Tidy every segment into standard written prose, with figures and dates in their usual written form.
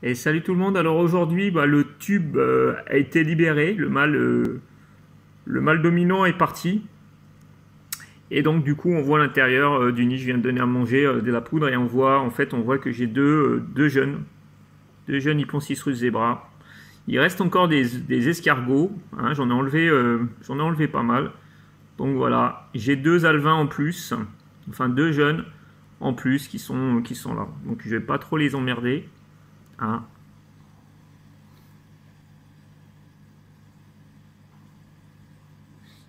Et salut tout le monde. Alors aujourd'hui, le tube a été libéré, le mâle dominant est parti. Et donc du coup, on voit l'intérieur du nid. Je viens de donner à manger de la poudre et on voit que j'ai deux jeunes Hyponcis rus zebra. Il reste encore des escargots. Hein, j'en ai enlevé pas mal. Donc voilà, j'ai deux alevins en plus, enfin deux jeunes en plus qui sont là. Donc je vais pas trop les emmerder. Hein.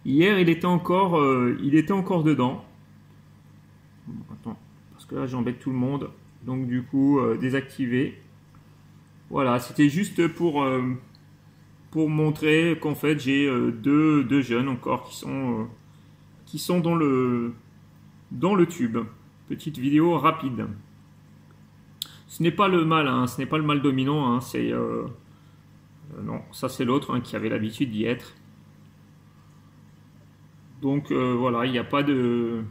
Hier, il était encore dedans. Bon, attends, parce que là, j'embête tout le monde. Donc, du coup, désactiver. Voilà, c'était juste pour montrer qu'en fait, j'ai deux jeunes encore qui sont dans le tube. Petite vidéo rapide. Ce n'est pas le mâle, hein, ce n'est pas le mâle dominant. Hein, c'est non, ça c'est l'autre hein, qui avait l'habitude d'y être. Donc voilà, il n'y a pas de...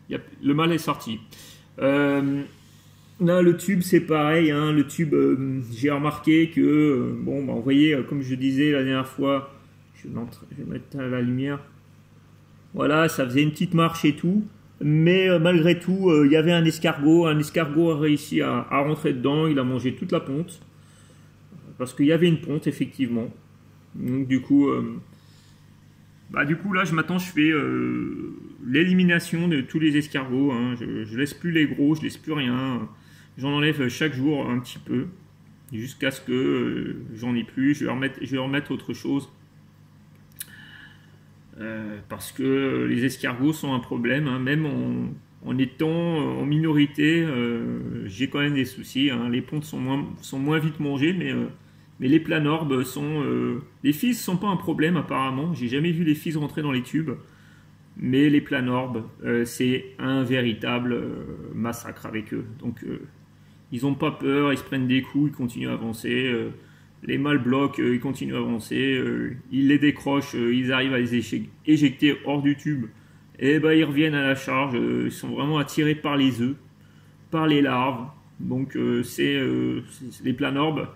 Le mâle est sorti. Là, le tube, c'est pareil. Hein, le tube, j'ai remarqué que... vous voyez, comme je disais la dernière fois, je vais mettre à la lumière. Voilà, ça faisait une petite marche et tout. Mais malgré tout, il y avait un escargot. Un escargot a réussi à rentrer dedans. Il a mangé toute la ponte. Parce qu'il y avait une ponte, effectivement. Donc du coup... là, je fais l'élimination de tous les escargots. Hein. Je laisse plus les gros, je laisse plus rien. J'en enlève chaque jour un petit peu, jusqu'à ce que j'en ai plus. Je vais remettre autre chose. Parce que les escargots sont un problème. Hein. Même en étant en minorité, j'ai quand même des soucis. Hein. Les pontes sont moins vite mangées, mais les planorbes sont... les fils sont pas un problème apparemment. J'ai jamais vu les fils rentrer dans les tubes. Mais les planorbes, c'est un véritable massacre avec eux. Donc ils n'ont pas peur, ils se prennent des coups, ils continuent à avancer. Les mâles bloquent, ils continuent à avancer. Ils les décrochent, ils arrivent à les éjecter hors du tube. Et ils reviennent à la charge. Ils sont vraiment attirés par les œufs, par les larves. Donc c'est les planorbes.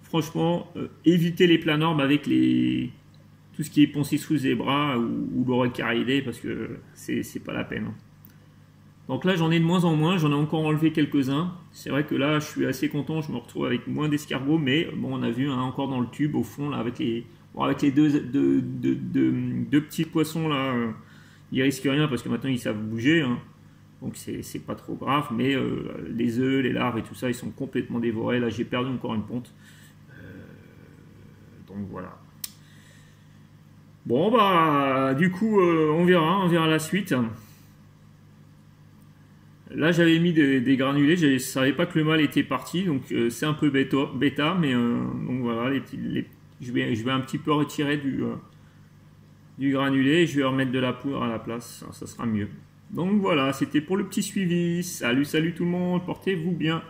Franchement, évitez les planorbes avec tout ce qui est Hyponcis rus zebra ou l'Orecaridés parce que c'est pas la peine. Donc là, j'en ai de moins en moins, j'en ai encore enlevé quelques-uns. C'est vrai que là, je suis assez content, je me retrouve avec moins d'escargots, mais bon, on a vu encore dans le tube, au fond, là, avec les deux petits poissons, là, ils risquent rien parce que maintenant, ils savent bouger. Hein. Donc c'est pas trop grave, mais les œufs, les larves et tout ça, ils sont complètement dévorés. Là, j'ai perdu encore une ponte. Donc voilà. Bon du coup on verra la suite. Là j'avais mis des granulés, je savais pas que le mâle était parti, donc c'est un peu bêta, mais donc voilà, je vais un petit peu retirer du granulé et je vais remettre de la poudre à la place, ça sera mieux. Donc voilà, c'était pour le petit suivi. Salut tout le monde, portez-vous bien.